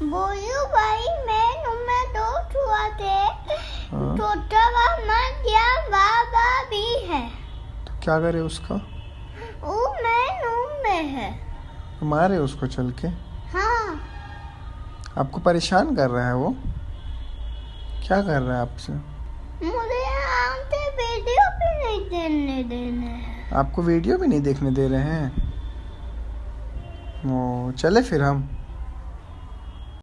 बोलू भाई मैं दो छुआ थे। हाँ। छोटा मामा या बाबा भी है। तो क्या करे उसका? वो मैं रूम में है। मारे उसको चल के? हाँ। आपको परेशान कर रहा है वो? क्या कर रहा है आपसे? मुझे यहाँ से वीडियो भी नहीं देखने देना है। आपको वीडियो भी नहीं देखने दे रहे हैं? ओ चले फिर हम।